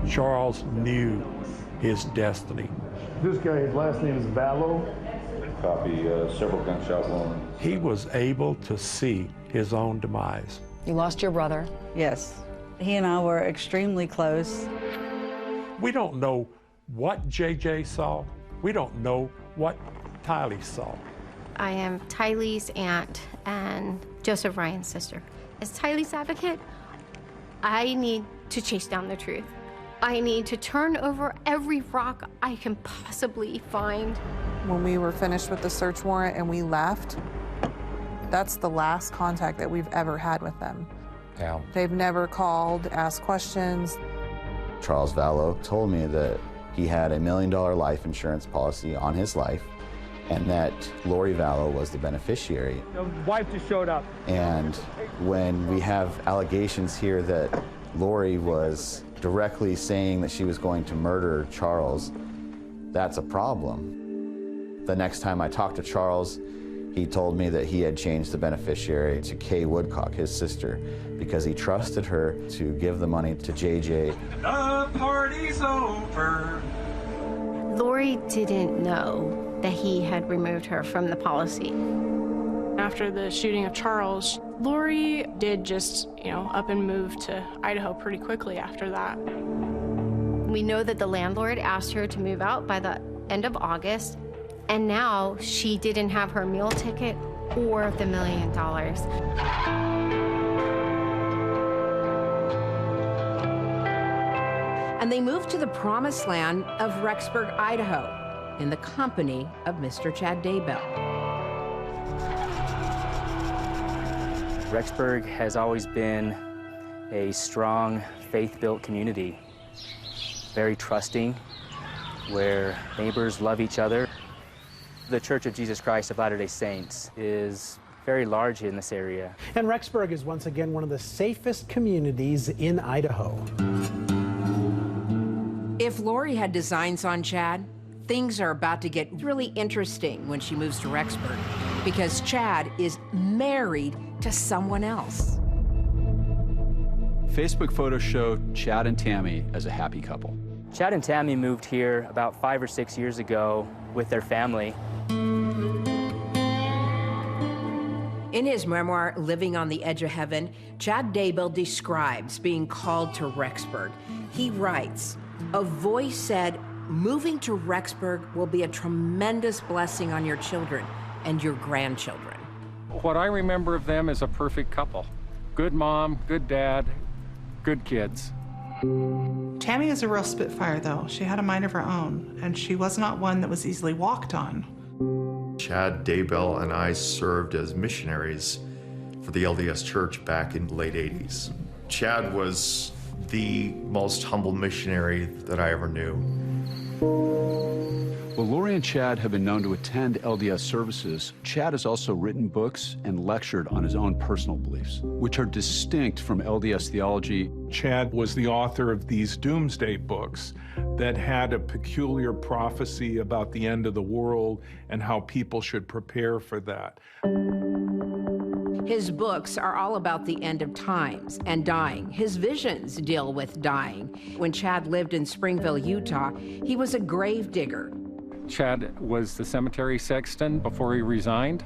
Charles knew his destiny. This guy, his last name is Vallow. Copy, several gunshot wounds. He was able to see his own demise. You lost your brother. Yes. He and I were extremely close. We don't know what JJ saw. We don't know what Tylee saw. I am Tylee's aunt and Joseph Ryan's sister. As Tylee's advocate, I need to chase down the truth. I need to turn over every rock I can possibly find. When we were finished with the search warrant and we left, that's the last contact that we've ever had with them. Yeah. They've never called, asked questions. Charles Vallow told me that he had $1 million life insurance policy on his life and that Lori Vallow was the beneficiary. The wife just showed up. And when we have allegations here that Lori was directly saying that she was going to murder Charles, that's a problem. The next time I talked to Charles, he told me that he had changed the beneficiary to Kay Woodcock, his sister, because he trusted her to give the money to JJ. The party's over. Lori didn't know that he had removed her from the policy. After the shooting of Charles, Lori did just, up and move to Idaho pretty quickly after that. We know that the landlord asked her to move out by the end of August, and now she didn't have her meal ticket or the $1 million. And they moved to the promised land of Rexburg, Idaho, in the company of Mr. Chad Daybell. Rexburg has always been a strong, faith-built community, very trusting, where neighbors love each other. The Church of Jesus Christ of Latter-day Saints is very large in this area. And Rexburg is once again one of the safest communities in Idaho. If Lori had designs on Chad, things are about to get really interesting when she moves to Rexburg, because Chad is married to someone else. Facebook photos show Chad and Tammy as a happy couple. Chad and Tammy moved here about 5 or 6 years ago with their family. In his memoir, Living on the Edge of Heaven, Chad Daybell describes being called to Rexburg. He writes, "A voice said, moving to Rexburg will be a tremendous blessing on your children and your grandchildren." What I remember of them is a perfect couple. Good mom, good dad, good kids. Tammy is a real spitfire, though. She had a mind of her own, and she was not one that was easily walked on. Chad Daybell and I served as missionaries for the LDS Church back in the late 80s. Chad was the most humble missionary that I ever knew. While Lori and Chad have been known to attend LDS services, Chad has also written books and lectured on his own personal beliefs, which are distinct from LDS theology. Chad was the author of these doomsday books that had a peculiar prophecy about the end of the world and how people should prepare for that. His books are all about the end of times and dying. His visions deal with dying. When Chad lived in Springville, Utah, he was a gravedigger. Chad was the cemetery sexton before he resigned.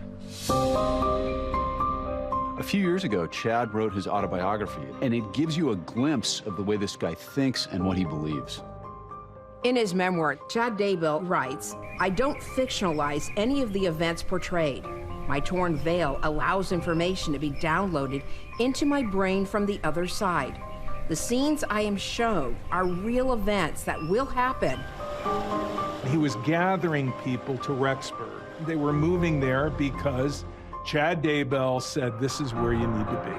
A few years ago, Chad wrote his autobiography, and it gives you a glimpse of the way this guy thinks and what he believes. In his memoir, Chad Daybell writes, "I don't fictionalize any of the events portrayed. My torn veil allows information to be downloaded into my brain from the other side. The scenes I am shown are real events that will happen." He was gathering people to Rexburg. They were moving there because Chad Daybell said, this is where you need to be.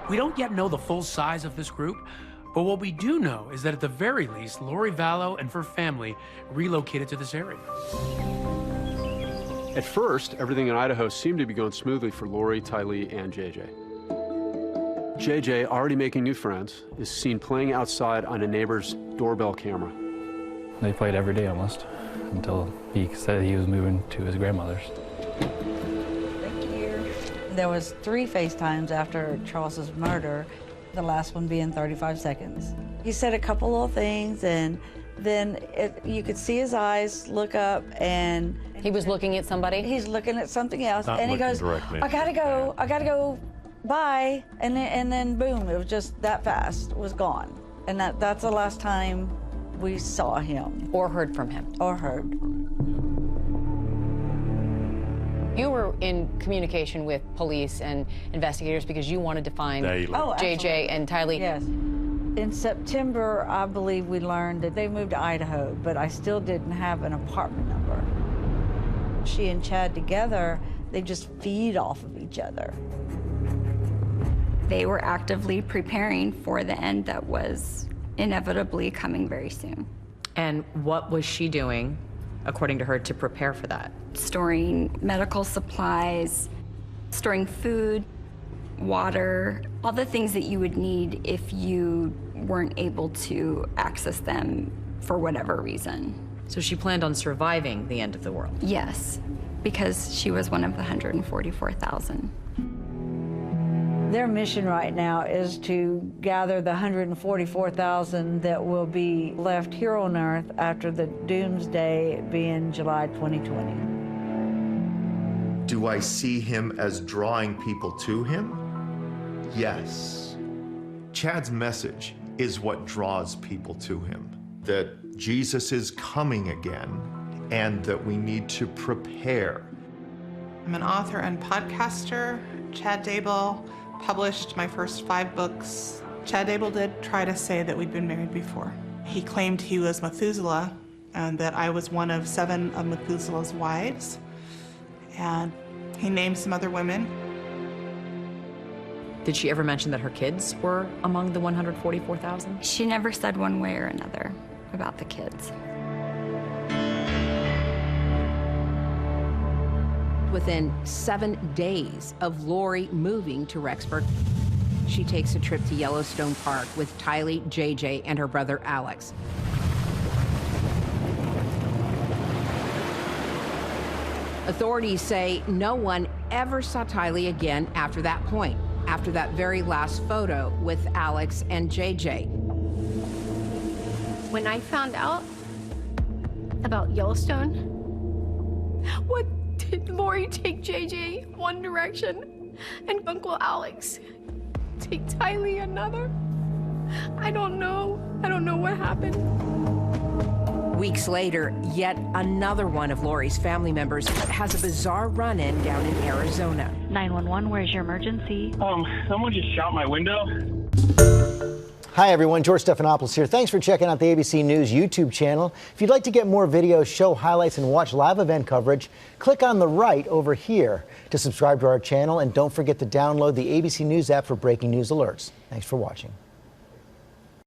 We don't yet know the full size of this group, but what we do know is that at the very least, Lori Vallow and her family relocated to this area. At first, everything in Idaho seemed to be going smoothly for Lori, Tylee, and JJ. JJ, already making new friends, is seen playing outside on a neighbor's doorbell camera. They played every day almost, until he said he was moving to his grandmother's. Thank you. There was 3 FaceTimes after Charles's murder, the last one being 35 seconds. He said a couple little things, and then you could see his eyes look up, and he was looking at somebody? He's looking at something else, Not and he goes, directly I gotta go, bye. And then boom, it was just that fast, was gone. And that's the last time we saw him. Or heard from him. Or heard. You were in communication with police and investigators because you wanted to find JJ and Tylee. Yes. In September, I believe we learned that they moved to Idaho, but I still didn't have an apartment number. She and Chad together, they just feed off of each other. They were actively preparing for the end that was inevitably coming very soon. And what was she doing, according to her, to prepare for that? Storing medical supplies, storing food, water, all the things that you would need if you weren't able to access them for whatever reason. So she planned on surviving the end of the world? Yes, because she was one of the 144,000. Their mission right now is to gather the 144,000 that will be left here on Earth after the doomsday being July 2020. Do I see him as drawing people to him? Yes. Chad's message is what draws people to him, that Jesus is coming again and that we need to prepare. I'm an author and podcaster. Chad Daybell published my first 5 books. Chad Daybell did try to say that we'd been married before. He claimed he was Methuselah and that I was one of 7 of Methuselah's wives. And he named some other women. Did she ever mention that her kids were among the 144,000? She never said one way or another about the kids. Within 7 days of Lori moving to Rexburg, she takes a trip to Yellowstone Park with Tylee, JJ, and her brother Alex. Authorities say no one ever saw Tylee again after that point, after that very last photo with Alex and JJ. When I found out about Yellowstone, what did Lori take JJ one direction and Uncle Alex take Tylee another? I don't know. I don't know what happened. Weeks later, yet another one of Lori's family members has a bizarre run-in down in Arizona. 911, where's your emergency? Someone just shot my window. Hi everyone, George Stephanopoulos here. Thanks for checking out the ABC News YouTube channel. If you'd like to get more videos, show highlights, and watch live event coverage, click on the right over here to subscribe to our channel, and don't forget to download the ABC News app for breaking news alerts. Thanks for watching.